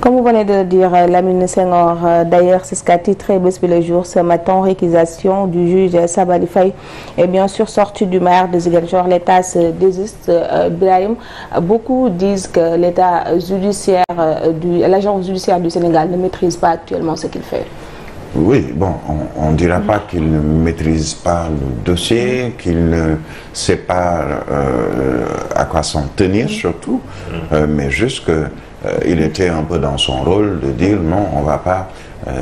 Comme vous venez de le dire, Lamine Senghor, d'ailleurs, c'est ce qu'a titré Bës Bi Le Jour ce matin, réquisition du juge Sabally Faye et bien sûr sortie du maire de Ziguinchor. L'État se désiste. Birahim, beaucoup disent que l'agence judiciaire du Sénégal ne maîtrise pas actuellement ce qu'il fait. Oui, bon, on ne dira pas qu'il ne maîtrise pas le dossier, qu'il ne sait pas à quoi s'en tenir surtout, mais juste qu'il était un peu dans son rôle de dire non, on ne va pas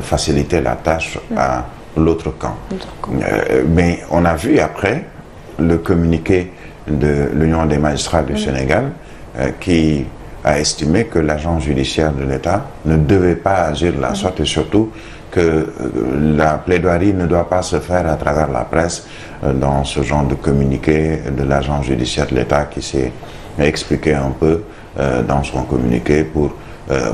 faciliter la tâche à l'autre camp. Mais on a vu après le communiqué de l'Union des magistrats du Sénégal qui a estimé que l'agence judiciaire de l'État ne devait pas agir de la sorte et surtout que la plaidoirie ne doit pas se faire à travers la presse dans ce genre de communiqué de l'agence judiciaire de l'État qui s'est expliqué un peu dans son communiqué pour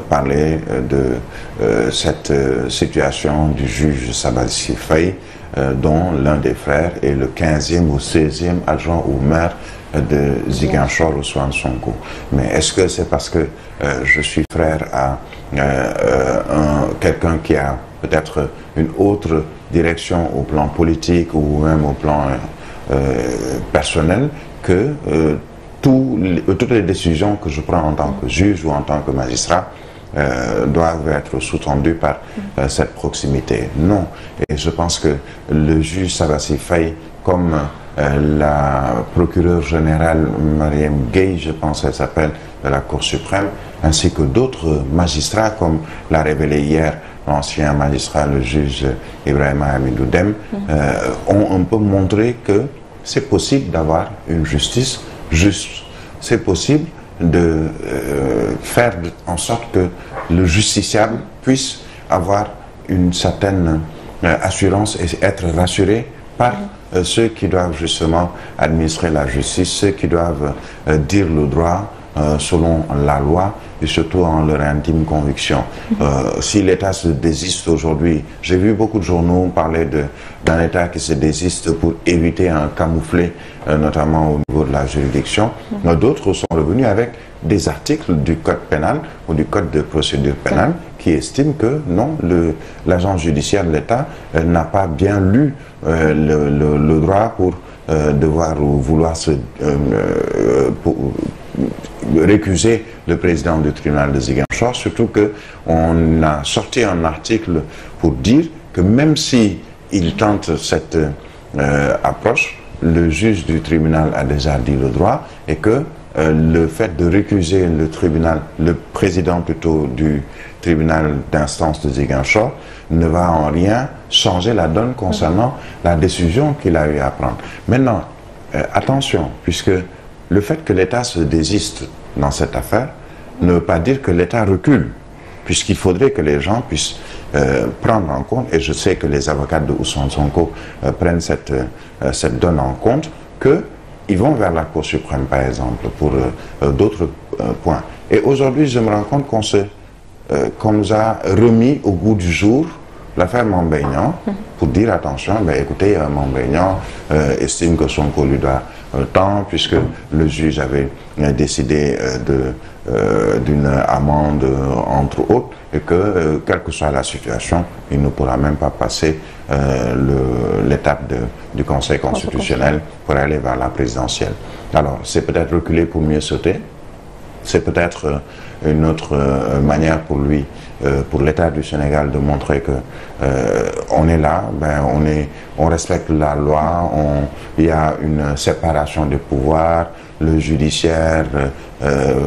parler de cette situation du juge Sabally Faye dont l'un des frères est le 15e ou 16e adjoint au maire de Ziguinchor, Ousmane Sonko. Mais est-ce que c'est parce que je suis frère à quelqu'un qui a peut-être une autre direction au plan politique ou même au plan personnel que toutes les décisions que je prends en tant que juge ou en tant que magistrat doivent être sous-tendues par cette proximité? Non. Et je pense que le juge Sabally Faye, comme la procureure générale Mariam Gueye, je pense qu'elle s'appelle, de la Cour suprême, ainsi que d'autres magistrats, comme l'a révélé hier l'ancien magistrat, le juge Ibrahima Hamidou Dème, ont un peu montré que c'est possible d'avoir une justice juste. C'est possible de faire en sorte que le justiciable puisse avoir une certaine assurance et être rassuré par ceux qui doivent justement administrer la justice, ceux qui doivent dire le droit selon la loi et surtout en leur intime conviction. Si l'État se désiste aujourd'hui, j'ai vu beaucoup de journaux parler d'un État qui se désiste pour éviter un camouflet, notamment au niveau de la juridiction. D'autres sont revenus avec des articles du code pénal ou du code de procédure pénale qui estiment que non, l'agence judiciaire de l'État n'a pas bien lu le droit pour devoir ou vouloir récuser le président du tribunal de Ziguinchor, surtout qu'on a sorti un article pour dire que même si il tente cette approche, le juge du tribunal a déjà dit le droit et que le fait de récuser le président plutôt du tribunal d'instance de Ziguinchor ne va en rien changer la donne concernant la décision qu'il a eu à prendre. Maintenant, attention, puisque le fait que l'État se désiste dans cette affaire ne veut pas dire que l'État recule, puisqu'il faudrait que les gens puissent prendre en compte, et je sais que les avocats de Ousmane Sonko prennent cette donne en compte, qu'ils vont vers la Cour suprême, par exemple, pour d'autres points. Et aujourd'hui, je me rends compte qu'on nous a remis au goût du jour l'affaire Mame Mbaye Niang pour dire attention, écoutez, Mame Mbaye Niang estime que Sonko lui doit tant, puisque le juge avait décidé d'une amende entre autres, et que quelle que soit la situation, il ne pourra même pas passer l'étape du Conseil constitutionnel pour aller vers la présidentielle. Alors, c'est peut-être reculer pour mieux sauter, c'est peut-être une autre manière pour lui, pour l'État du Sénégal, de montrer que on est là, on respecte la loi, il y a une séparation des pouvoirs, le judiciaire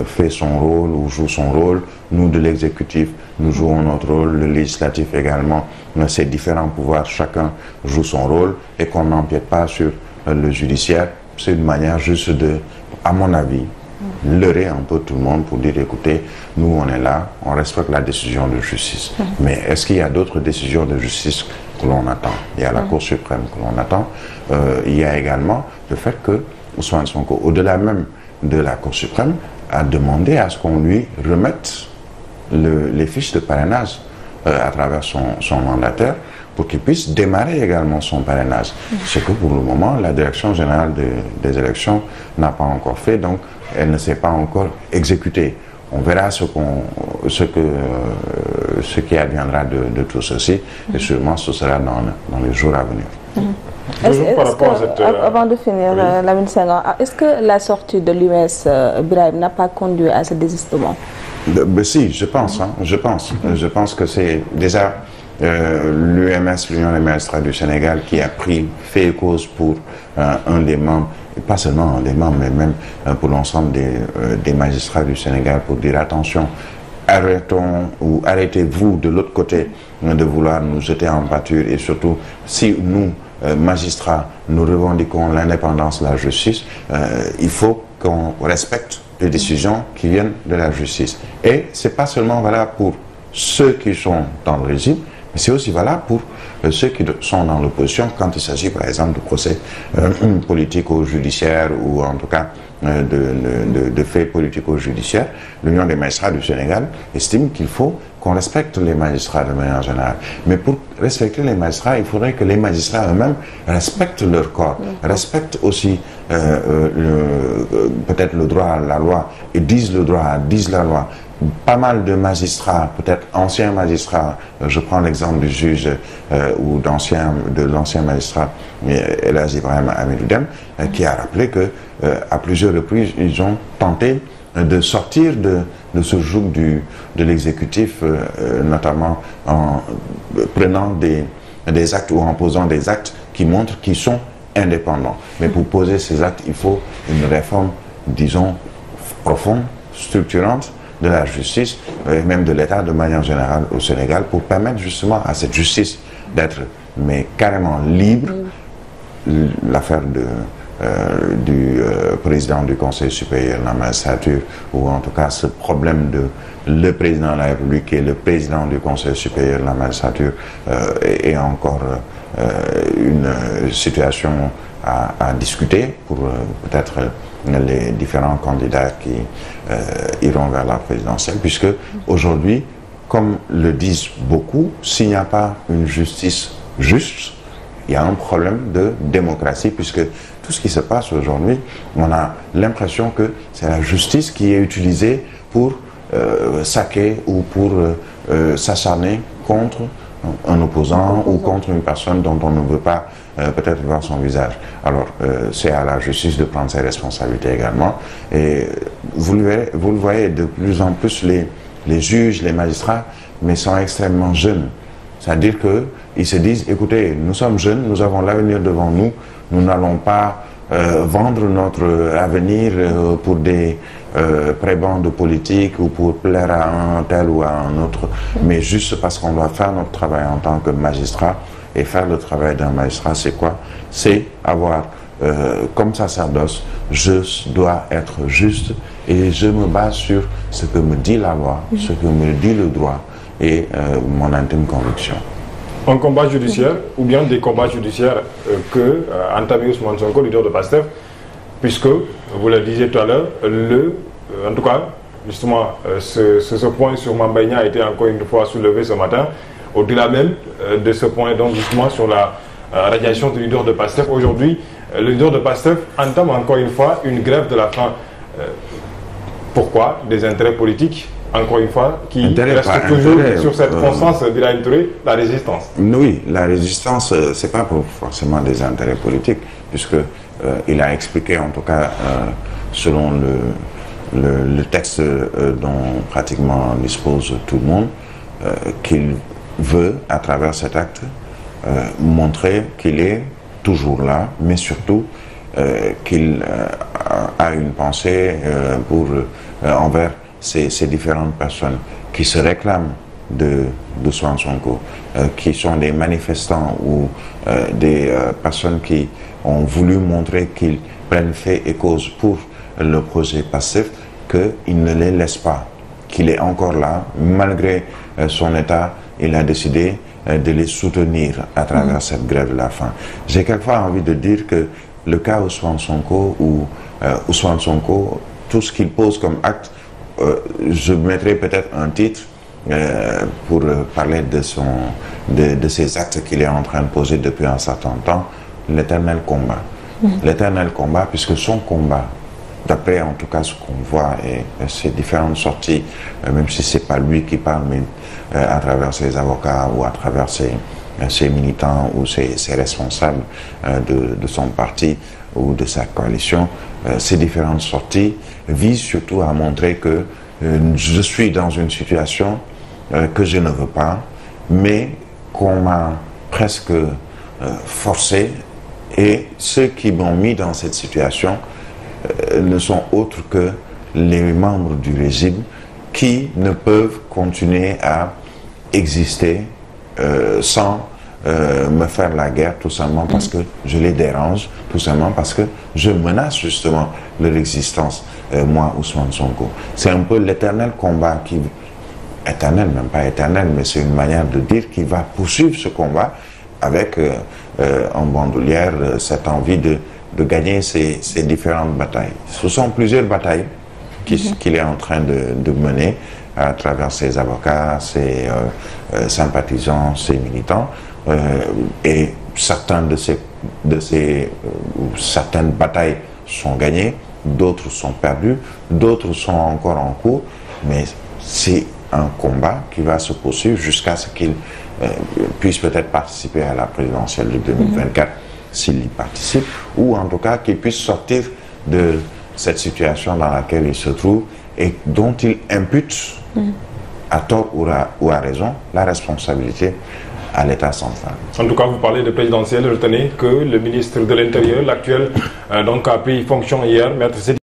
fait son rôle ou joue son rôle, nous de l'exécutif, nous jouons notre rôle, le législatif également, ces différents pouvoirs, chacun joue son rôle et qu'on n'empiète pas sur le judiciaire. C'est une manière juste de, à mon avis, leurrer un peu tout le monde pour dire écoutez, nous on est là, on respecte la décision de justice. Mais est-ce qu'il y a d'autres décisions de justice que l'on attend? Il y a la Cour suprême que l'on attend. Il y a également le fait que Ousmane Sonko, au-delà même de la Cour suprême, a demandé à ce qu'on lui remette les fiches de parrainage à travers son mandataire pour qu'il puisse démarrer également son parrainage. Ce que pour le moment, la Direction générale des élections n'a pas encore fait, donc elle ne s'est pas encore exécutée. on verra ce qui adviendra de tout ceci, et sûrement ce sera dans les jours à venir. Avant de finir, Lamine Senghor, est-ce que la sortie de l'UMS Birahim n'a pas conduit à ce désistement? Si, je pense. Je pense que c'est déjà l'UMS, l'Union des magistrats du Sénégal, qui a fait cause pour un des membres, pas seulement un des membres, mais même pour l'ensemble des magistrats du Sénégal, pour dire attention, arrêtez-vous de l'autre côté de vouloir nous jeter en pâture, et surtout si nous, magistrats, nous revendiquons l'indépendance de la justice, il faut qu'on respecte les décisions qui viennent de la justice. Et c'est pas seulement valable pour ceux qui sont dans le régime, mais c'est aussi valable pour ceux qui sont dans l'opposition quand il s'agit par exemple de procès politico-judiciaires ou en tout cas de faits politico-judiciaires. L'Union des magistrats du Sénégal estime qu'il faut qu'on respecte les magistrats de manière générale. Mais pour respecter les magistrats, il faudrait que les magistrats eux-mêmes respectent leur corps, respectent aussi peut-être le droit à la loi, et disent le droit, disent la loi. Pas mal de magistrats, peut-être anciens magistrats, je prends l'exemple du juge ou de l'ancien magistrat El Hadji Ibrahima Hamidou Dème, qui a rappelé que à plusieurs reprises ils ont tenté de sortir de ce joug de l'exécutif, notamment en prenant des actes ou en posant des actes qui montrent qu'ils sont indépendants. Mais pour poser ces actes, il faut une réforme, disons, profonde, structurante de la justice, et même de l'État de manière générale au Sénégal, pour permettre justement à cette justice d'être carrément libre. L'affaire du président du Conseil supérieur de la magistrature, ou en tout cas ce problème de le président de la République et le président du Conseil supérieur de la magistrature est encore une situation à discuter pour peut-être les différents candidats qui iront vers la présidentielle, puisque aujourd'hui, comme le disent beaucoup, s'il n'y a pas une justice juste, il y a un problème de démocratie, puisque tout ce qui se passe aujourd'hui, on a l'impression que c'est la justice qui est utilisée pour saquer ou pour s'acharner contre un opposant ou contre une personne dont on ne veut pas peut-être voir son visage. Alors, c'est à la justice de prendre ses responsabilités également. Et vous le voyez, de plus en plus, les juges, les magistrats, mais sont extrêmement jeunes. C'est-à-dire qu'ils se disent, écoutez, nous sommes jeunes, nous avons l'avenir devant nous, nous n'allons pas vendre notre avenir pour des prébendes de politique ou pour plaire à un tel ou à un autre, mais juste parce qu'on doit faire notre travail en tant que magistrat. Et faire le travail d'un magistrat, c'est quoi? C'est avoir comme sacerdoce, je dois être juste et je me base sur ce que me dit la loi, ce que me dit le droit et mon intime conviction. Un combat judiciaire ou bien des combats judiciaires que entamé Ousmane Sonko, leader de PASTEF, puisque, vous le disiez tout à l'heure, en tout cas, justement, ce point sur Mame Mbaye Niang a été encore une fois soulevé ce matin. Au-delà même de ce point, donc justement sur la radiation du leader de PASTEF, aujourd'hui, le leader de PASTEF entame encore une fois une grève de la faim. Pourquoi? Des intérêts politiques, encore une fois, qui restent toujours sur cette constance Birahim Touré, la résistance. Oui, la résistance, c'est pas pour forcément des intérêts politiques, puisque il a expliqué, en tout cas, selon le texte dont pratiquement dispose tout le monde, qu'il veut, à travers cet acte, montrer qu'il est toujours là, mais surtout qu'il a une pensée envers ces différentes personnes qui se réclament d'Ousmane Sonko, qui sont des manifestants ou des personnes qui ont voulu montrer qu'ils prennent fait et cause pour le projet PASTEF, qu'il ne les laisse pas, qu'il est encore là, malgré son état. Il a décidé de les soutenir à travers cette grève de la faim. J'ai quelquefois envie de dire que le cas Ousmane Sonko ou Ousmane Sonko, tout ce qu'il pose comme acte, je mettrai peut-être un titre pour parler de ces actes qu'il est en train de poser depuis un certain temps, l'éternel combat. L'éternel combat, puisque son combat d'après en tout cas ce qu'on voit et ces différentes sorties, même si c'est pas lui qui parle, mais à travers ses avocats ou à travers ses militants ou ses responsables de son parti ou de sa coalition, ces différentes sorties visent surtout à montrer que je suis dans une situation que je ne veux pas, mais qu'on m'a presque forcé, et ceux qui m'ont mis dans cette situation ne sont autres que les membres du régime qui ne peuvent continuer à exister sans me faire la guerre, tout simplement parce que je les dérange, tout simplement parce que je menace justement leur existence, moi, Ousmane Sonko. C'est un peu l'éternel combat qui... éternel, même pas éternel, mais c'est une manière de dire qu'il va poursuivre ce combat avec en bandoulière cette envie de gagner ces différentes batailles. Ce sont plusieurs batailles qu'il est en train de mener à travers ses avocats, ses sympathisants, ses militants, et certaines batailles sont gagnées, d'autres sont perdues, d'autres sont encore en cours, mais c'est un combat qui va se poursuivre jusqu'à ce qu'il puisse peut-être participer à la présidentielle de 2024, s'il y participe, ou en tout cas qu'il puisse sortir de cette situation dans laquelle il se trouve et dont il impute, à tort ou à raison, la responsabilité à l'État central. En tout cas, vous parlez de présidentielle, retenez que le ministre de l'Intérieur, l'actuel, donc a pris fonction hier, Maître